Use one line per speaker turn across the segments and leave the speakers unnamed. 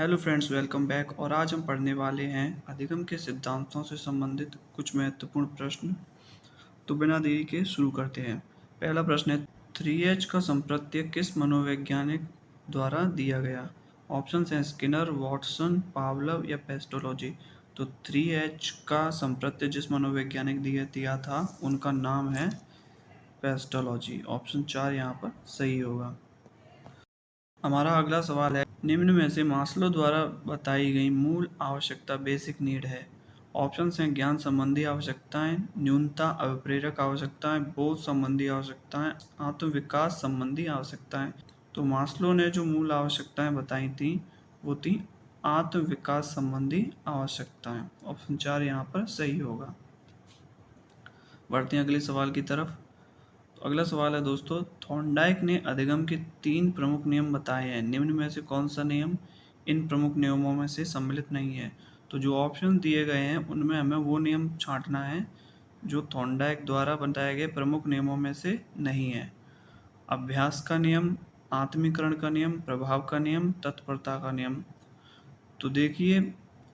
Hello friends, welcome back. और आज हम पढ़ने वाले हैं अधिगम के सिद्धांतों से संबंधित कुछ महत्वपूर्ण प्रश्न। तो बिना देरी के शुरू करते हैं। पहला प्रश्न है, 3H का संप्रत्यय किस मनोवैज्ञानिक द्वारा दिया गया? ऑप्शन हैं स्किनर, वॉटसन, पावलव या पेस्टोलॉजी। तो 3H का संप्रत्यय जिस मनोवैज्ञानिक दिया था उनका नाम है पेस्टोलॉजी। ऑप्शन 4 यहाँ पर सही होगा। हमारा अगला सवाल है, निम्न में से मास्लो द्वारा बताई गई मूल आवश्यकता बेसिक नीड है। ऑप्शन हैं ज्ञान संबंधी आवश्यकताएं, न्यूनता अभिप्रेरक आवश्यकताएं, बोध संबंधी आवश्यकताएं, आत्म विकास संबंधी आवश्यकताएं। तो मास्लो ने जो मूल आवश्यकताएं बताई थी वो थी आत्म विकास संबंधी आवश्यकताएं। ऑप्शन 4 यहाँ पर सही होगा। बढ़ते हैं अगले सवाल की तरफ। अगला सवाल है दोस्तों, थॉर्नडाइक ने अधिगम के 3 प्रमुख नियम बताए हैं। निम्न में से कौन सा नियम इन प्रमुख नियमों में से सम्मिलित नहीं है? तो जो ऑप्शन दिए गए हैं उनमें हमें वो नियम छांटना है जो थॉर्नडाइक द्वारा बताए गए प्रमुख नियमों में से नहीं है। अभ्यास का नियम, आत्मीकरण का नियम, प्रभाव का नियम, तत्परता का नियम। तो देखिए,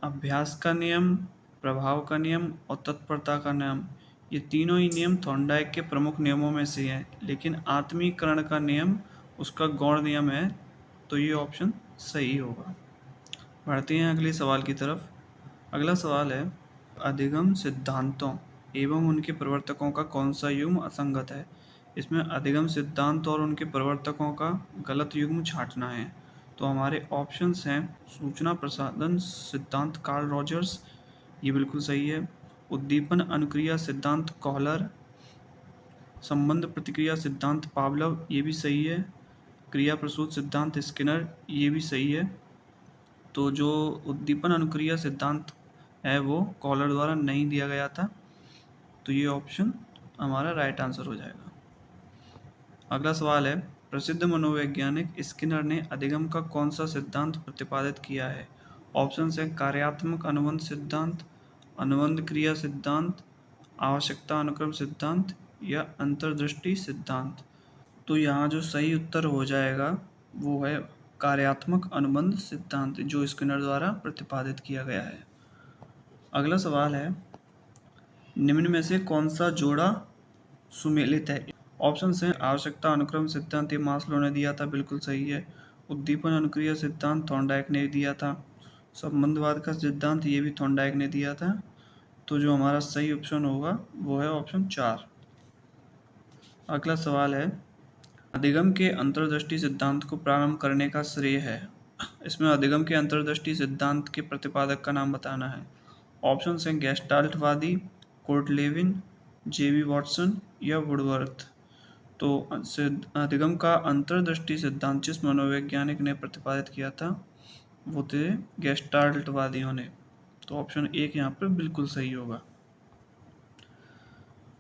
अभ्यास का नियम, प्रभाव का नियम और तत्परता का नियम, ये तीनों ही नियम थॉर्नडाइक के प्रमुख नियमों में से हैं, लेकिन आत्मीकरण का नियम उसका गौण नियम है, तो ये ऑप्शन सही होगा। बढ़ते हैं अगले सवाल की तरफ। अगला सवाल है, अधिगम सिद्धांतों एवं उनके प्रवर्तकों का कौन सा युग्म असंगत है? इसमें अधिगम सिद्धांत और उनके प्रवर्तकों का गलत युग्म छांटना है। तो हमारे ऑप्शंस हैं सूचना प्रसाधन सिद्धांत कार्ल रॉजर्स, ये बिल्कुल सही है। उद्दीपन अनुक्रिया सिद्धांत कॉहलर, संबंध प्रतिक्रिया सिद्धांत पावलव, ये भी सही है। क्रिया प्रसूत सिद्धांत स्किनर, ये भी सही है। तो जो उद्दीपन अनुक्रिया सिद्धांत है वो कॉलर द्वारा नहीं दिया गया था, तो ये ऑप्शन हमारा राइट आंसर हो जाएगा। अगला सवाल है, प्रसिद्ध मनोवैज्ञानिक स्किनर ने अधिगम का कौन सा सिद्धांत प्रतिपादित किया है? ऑप्शन है कार्यात्मक अनुबंध सिद्धांत, अनुबंध क्रिया सिद्धांत, आवश्यकता अनुक्रम सिद्धांत या अंतर्दृष्टि सिद्धांत। तो यहाँ जो सही उत्तर हो जाएगा वो है कार्यात्मक अनुबंध सिद्धांत, जो स्किनर द्वारा प्रतिपादित किया गया है। अगला सवाल है, निम्न में से कौन सा जोड़ा सुमेलित है? ऑप्शन हैं आवश्यकता अनुक्रम सिद्धांत, ये मास्लो ने दिया था, बिल्कुल सही है। उद्दीपन अनुक्रिया सिद्धांत थॉर्नडाइक ने दिया था। संबंधवाद का सिद्धांत, ये भी थॉर्नडाइक ने दिया था। तो जो हमारा सही ऑप्शन होगा वो है ऑप्शन 4। अगला सवाल है, अधिगम के अंतर्दृष्टि सिद्धांत को प्रारंभ करने का श्रेय है। इसमें अधिगम के अंतर्दृष्टि सिद्धांत के प्रतिपादक का नाम बताना है। ऑप्शन हैं गेस्टाल्टवादी, कोर्टलेविन, जेबी वॉटसन या वुडवर्थ। तो अधिगम का अंतर्दृष्टि सिद्धांत जिस मनोवैज्ञानिक ने प्रतिपादित किया था वो थे गेस्टाल्टवादियों ने। तो ऑप्शन 1 यहाँ पर बिल्कुल सही होगा।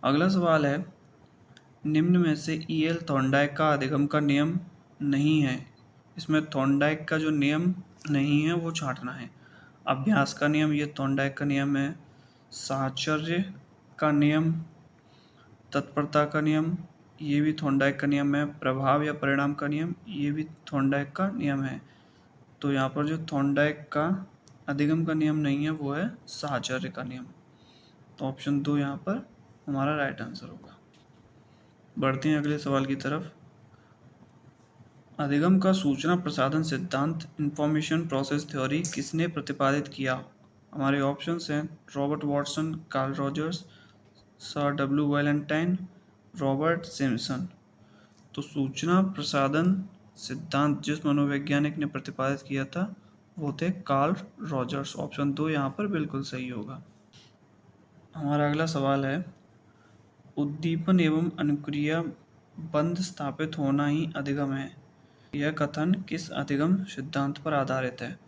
अगला सवाल है, निम्न में से E.L. थॉर्नडाइक का अधिगम का नियम नहीं है। इसमें थॉर्नडाइक का जो नियम नहीं है वो छांटना है। अभ्यास का नियम, ये थॉर्नडाइक का नियम है। साहचर्य का नियम, तत्परता का नियम, ये भी थॉर्नडाइक का नियम है। प्रभाव या परिणाम का नियम, ये भी थॉर्नडाइक का नियम है। तो यहाँ पर जो थॉर्नडाइक का अधिगम का नियम नहीं है वो है साहचर्य का नियम। तो ऑप्शन 2 यहाँ पर हमारा राइट आंसर होगा। बढ़ते हैं अगले सवाल की तरफ। अधिगम का सूचना प्रसाधन सिद्धांत इंफॉर्मेशन प्रोसेस थ्योरी किसने प्रतिपादित किया? हमारे ऑप्शंस हैं Robert Watson, Karl Rogers, sir W Valentine, Robert Simpson. तो सूचना प्रसाधन सिद्धांत जिस मनोवैज्ञानिक ने प्रतिपादित किया था वो थे कार्ल रॉजर्स। ऑप्शन 2 यहाँ पर बिल्कुल सही होगा। हमारा अगला सवाल है, उद्दीपन एवं अनुक्रिया बंध स्थापित होना ही अधिगम है। यह कथन किस अधिगम सिद्धांत पर आधारित है?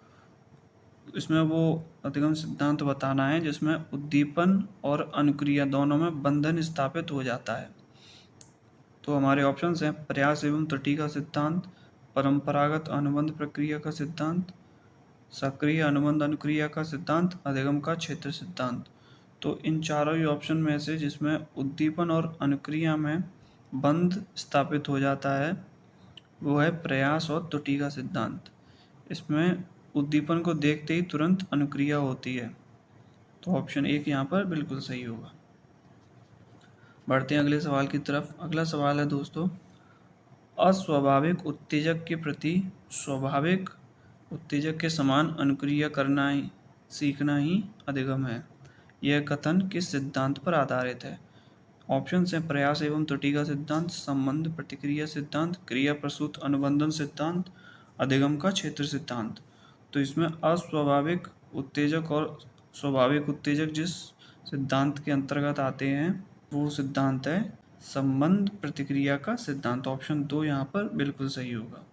इसमें वो अधिगम सिद्धांत बताना है जिसमें उद्दीपन और अनुक्रिया दोनों में बंधन स्थापित हो जाता है। तो हमारे ऑप्शंस हैं प्रयास एवं त्रुटि का सिद्धांत, परंपरागत अनुबंध प्रक्रिया का सिद्धांत, सक्रिय अनुबंध अनुक्रिया का सिद्धांत, अधिगम का क्षेत्र सिद्धांत। तो इन चारों ही ऑप्शन में से जिसमें उद्दीपन और अनुक्रिया में बंध स्थापित हो जाता है वो है प्रयास और त्रुटि का सिद्धांत। इसमें उद्दीपन को देखते ही तुरंत अनुक्रिया होती है। तो ऑप्शन 1 यहाँ पर बिल्कुल सही होगा। बढ़ते हैं अगले सवाल की तरफ। अगला सवाल है दोस्तों, अस्वाभाविक उत्तेजक के प्रति स्वाभाविक उत्तेजक के समान अनुक्रिया करना ही सीखना ही अधिगम है। यह कथन किस सिद्धांत पर आधारित है? ऑप्शन है प्रयास एवं त्रुटि का सिद्धांत, संबंध प्रतिक्रिया सिद्धांत, क्रिया प्रसूत अनुबंधन सिद्धांत, अधिगम का क्षेत्र सिद्धांत। तो इसमें अस्वाभाविक उत्तेजक और स्वाभाविक उत्तेजक जिस सिद्धांत के अंतर्गत आते हैं वो सिद्धांत है संबंध प्रतिक्रिया का सिद्धांत। ऑप्शन 2 यहाँ पर बिल्कुल सही होगा।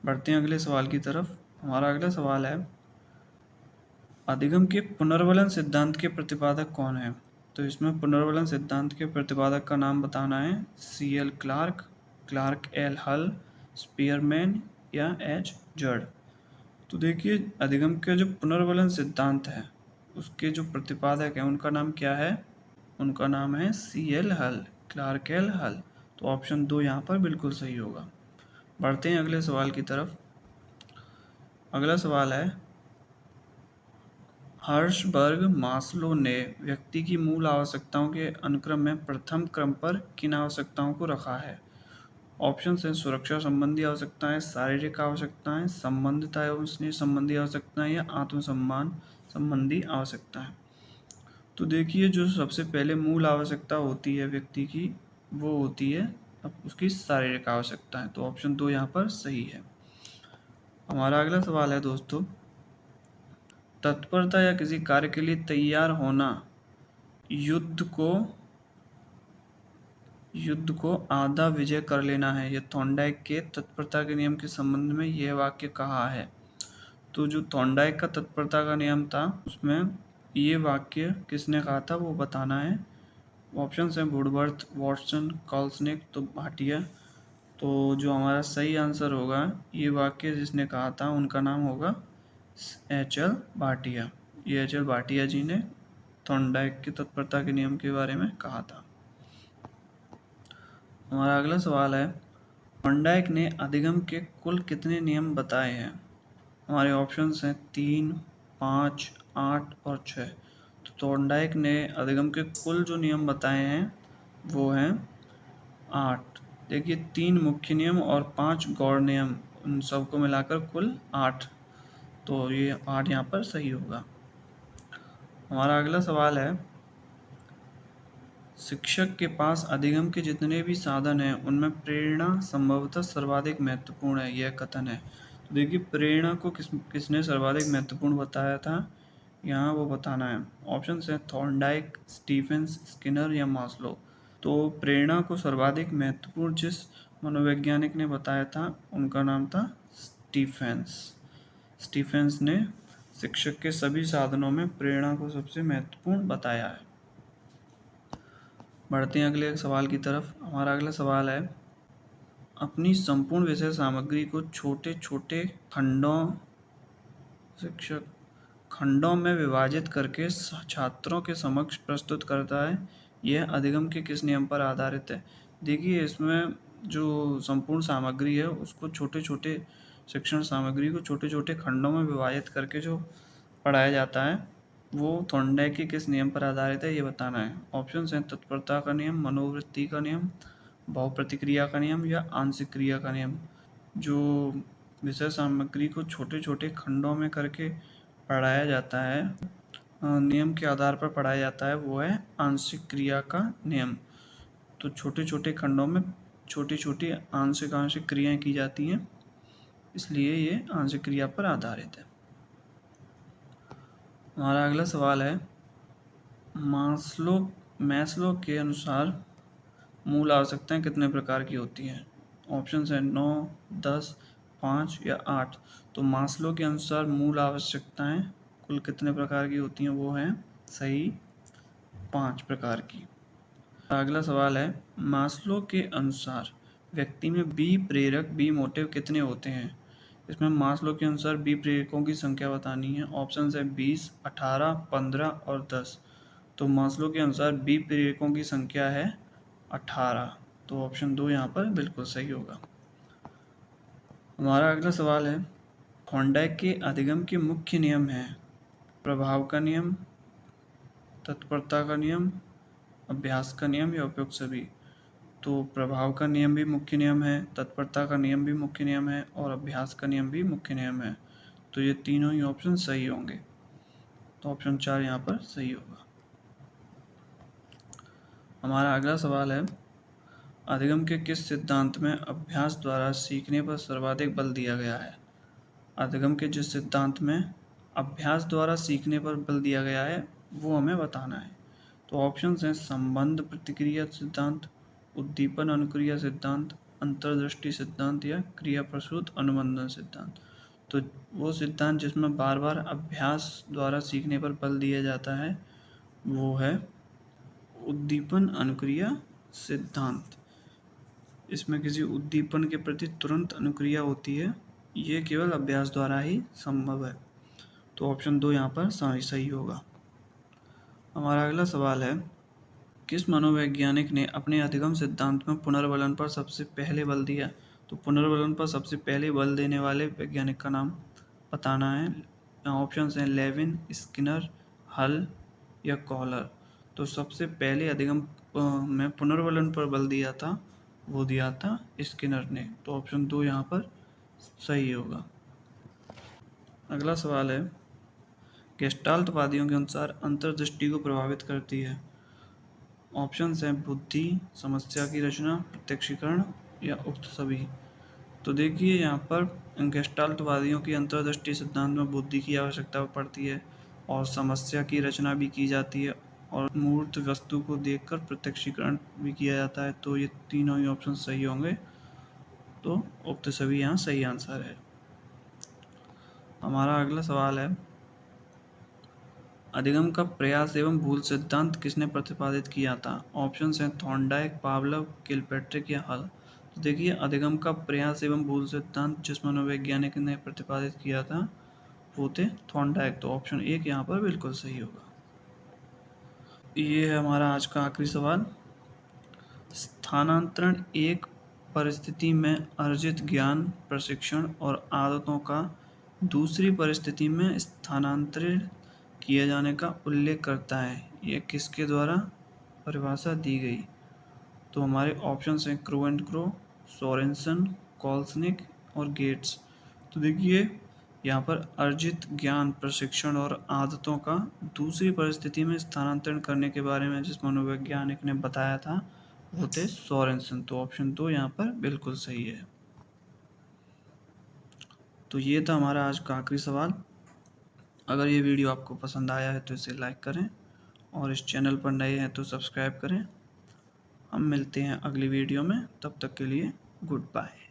बढ़ते हैं अगले सवाल की तरफ। हमारा अगला सवाल है, अधिगम के पुनर्वलन सिद्धांत के प्रतिपादक कौन है? तो इसमें पुनर्वलन सिद्धांत के प्रतिपादक का नाम बताना है। CL क्लार्क, क्लार्क एल हल, स्पीयरमैन या एच जड। तो देखिए, अधिगम के जो पुनर्वलन सिद्धांत है उसके जो प्रतिपादक है उनका नाम क्या है? उनका नाम है CL हल, क्लार्क एल हल। तो ऑप्शन 2 यहाँ पर बिल्कुल सही होगा। बढ़ते हैं अगले सवाल की तरफ। अगला सवाल है, हर्शबर्ग मास्लो ने व्यक्ति की मूल आवश्यकताओं के अनुक्रम में प्रथम क्रम पर किन आवश्यकताओं को रखा है? ऑप्शन है सुरक्षा संबंधी आवश्यकताएं, शारीरिक आवश्यकताएं, संबंधिता एवं स्नेह संबंधी आवश्यकताएं या आत्मसम्मान संबंधी आवश्यकताएं। तो देखिए, जो सबसे पहले मूल आवश्यकता होती है व्यक्ति की वो होती है अब उसकी शारीरिक आवश्यकताएं। तो ऑप्शन 2 यहाँ पर सही है। हमारा अगला सवाल है दोस्तों, तत्परता या किसी कार्य के लिए तैयार होना युद्ध को आधा विजय कर लेना है। यह थॉर्नडाइक के तत्परता के नियम के संबंध में यह वाक्य कहा है। तो जो थॉर्नडाइक का तत्परता का नियम था उसमें ये वाक्य किसने कहा था वो बताना है। ऑप्शन है वुडवर्थ, वॉटसन, कार्लसनिक तो भाटिया। तो जो हमारा सही आंसर होगा ये वाक्य जिसने कहा था उनका नाम होगा HL भाटिया। ये HL भाटिया जी ने थॉर्नडाइक के तत्परता के नियम के बारे में कहा था। हमारा अगला सवाल है, थॉर्नडाइक ने अधिगम के कुल कितने नियम बताए हैं? हमारे ऑप्शंस हैं 3, 5, 8 और 6। तो थॉर्नडाइक ने अधिगम के कुल जो नियम बताए हैं वो हैं 8। देखिए, 3 मुख्य नियम और 5 गौण नियम, उन सबको मिलाकर कुल 8। तो ये 8 यहाँ पर सही होगा। हमारा अगला सवाल है, शिक्षक के पास अधिगम के जितने भी साधन हैं उनमें प्रेरणा संभवतः सर्वाधिक महत्वपूर्ण है। यह कथन है। तो देखिए, प्रेरणा को किसने सर्वाधिक महत्वपूर्ण बताया था यहाँ वो बताना है। ऑप्शन है थॉर्नडाइक, स्टीफेंस, स्किनर या मास्लो। तो प्रेरणा को सर्वाधिक महत्वपूर्ण जिस मनोवैज्ञानिक ने बताया था उनका नाम था स्टीफेंस। स्टीफेंस ने शिक्षक के सभी साधनों में प्रेरणा को सबसे महत्वपूर्ण बताया है। बढ़ते हैं अगले सवाल की तरफ। हमारा अगला सवाल है, अपनी संपूर्ण विषय सामग्री को छोटे छोटे खंडों में विभाजित करके छात्रों के समक्ष प्रस्तुत करता है। यह अधिगम के किस नियम पर आधारित है? देखिए, इसमें जो संपूर्ण सामग्री है उसको शिक्षण सामग्री को छोटे छोटे खंडों में विभाजित करके जो पढ़ाया जाता है वो थॉर्नडाइक के किस नियम पर आधारित है ये बताना है। ऑप्शन हैं तत्परता का नियम, मनोवृत्ति का नियम, भाव प्रतिक्रिया का नियम या आंशिक क्रिया का नियम। जो विषय सामग्री को छोटे छोटे खंडों में करके पढ़ाया जाता है, नियम के आधार पर पढ़ाया जाता है, वो है आंशिक क्रिया का नियम। तो छोटे छोटे खंडों में छोटी छोटी आंशिक क्रियाएं की जाती हैं, इसलिए ये आंशिक क्रिया पर आधारित है। हमारा अगला सवाल है, मैस्लो के अनुसार मूल आवश्यकताएं कितने प्रकार की होती हैं? ऑप्शन है 9, 10, 5 या 8। तो मास्लो के अनुसार मूल आवश्यकताएं कुल कितने प्रकार की होती हैं? वो हैं सही 5 प्रकार की। अगला सवाल है, मास्लो के अनुसार व्यक्ति में बी प्रेरक बी मोटिव कितने होते हैं? इसमें मास्लो के अनुसार बी प्रेरकों की संख्या बतानी है। ऑप्शन है 20, 18, 15 और 10। तो मास्लो के अनुसार बी प्रेरकों की संख्या है 18। तो ऑप्शन 2 यहाँ पर बिल्कुल सही होगा। हमारा अगला सवाल है, थॉर्नडाइक के अधिगम के मुख्य नियम हैं प्रभाव का नियम, तत्परता का नियम, अभ्यास का नियम या उपयुक्त सभी। तो प्रभाव का नियम भी मुख्य नियम है, तत्परता का नियम भी मुख्य नियम है और अभ्यास का नियम भी मुख्य नियम है। तो ये तीनों ही ऑप्शन सही होंगे। तो ऑप्शन 4 यहाँ पर सही होगा। हमारा अगला सवाल है, अधिगम के किस सिद्धांत में अभ्यास द्वारा सीखने पर सर्वाधिक बल दिया गया है? अधिगम के जिस सिद्धांत में अभ्यास द्वारा सीखने पर बल दिया गया है वो हमें बताना है। तो ऑप्शंस हैं संबंध प्रतिक्रिया सिद्धांत, उद्दीपन अनुक्रिया सिद्धांत, अंतर्दृष्टि सिद्धांत या क्रिया प्रसूत अनुबंधन सिद्धांत। तो वो सिद्धांत जिसमें बार बार अभ्यास द्वारा सीखने पर बल दिया जाता है वो है उद्दीपन अनुक्रिया सिद्धांत। इसमें किसी उद्दीपन के प्रति तुरंत अनुक्रिया होती है, ये केवल अभ्यास द्वारा ही संभव है। तो ऑप्शन 2 यहाँ पर सही होगा। हमारा अगला सवाल है, किस मनोवैज्ञानिक ने अपने अधिगम सिद्धांत में पुनर्वलन पर सबसे पहले बल दिया? तो पुनर्वलन पर सबसे पहले बल देने वाले वैज्ञानिक का नाम बताना है। ऑप्शंस हैं लेविन, स्किनर, हल या कॉलर। तो सबसे पहले अधिगम में पुनर्वलन पर बल दिया था वो दिया था स्किनर ने। तो ऑप्शन 2 यहाँ पर सही होगा। अगला सवाल है, गेस्टाल्टवादियों के अनुसार अंतर्दृष्टि को प्रभावित करती है। ऑप्शंस हैं बुद्धि, समस्या की रचना, प्रत्यक्षीकरण या उक्त सभी। तो देखिए यहाँ पर गेस्टाल्टवादियों की अंतर्दृष्टि सिद्धांत में बुद्धि की आवश्यकता पड़ती है और समस्या की रचना भी की जाती है और मूर्त वस्तु को देखकर प्रत्यक्षीकरण भी किया जाता है। तो ये तीनों ही ऑप्शन सही होंगे। तो उक्त सभी यहाँ सही आंसर है। हमारा अगला सवाल है, अधिगम का प्रयास एवं भूल सिद्धांत किसने प्रतिपादित किया था? ऑप्शंस हैं थॉर्नडाइक, पावलोव, किलपैट्रिक या हल। तो देखिए अधिगम का प्रयास एवं भूल सिद्धांत जिस मनोवैज्ञानिक ने प्रतिपादित किया था वो थे थॉर्नडाइक। तो ऑप्शन 1 यहाँ पर बिल्कुल सही होगा। ये है हमारा आज का आखिरी सवाल, स्थानांतरण एक परिस्थिति में अर्जित ज्ञान, प्रशिक्षण और आदतों का दूसरी परिस्थिति में स्थानांतरित किए जाने का उल्लेख करता है। यह किसके द्वारा परिभाषा दी गई? तो हमारे ऑप्शंस हैं क्रो एंड क्रो, सोरेनसन, कॉल्सनिक और गेट्स। तो देखिए यहाँ पर अर्जित ज्ञान, प्रशिक्षण और आदतों का दूसरी परिस्थिति में स्थानांतरण करने के बारे में जिस मनोवैज्ञानिक ने बताया था वो थे सोरेनसन। तो ऑप्शन 2 यहाँ पर बिल्कुल सही है। तो ये था हमारा आज का आखिरी सवाल। अगर ये वीडियो आपको पसंद आया है तो इसे लाइक करें और इस चैनल पर नए हैं तो सब्सक्राइब करें। हम मिलते हैं अगली वीडियो में, तब तक के लिए गुड बाय।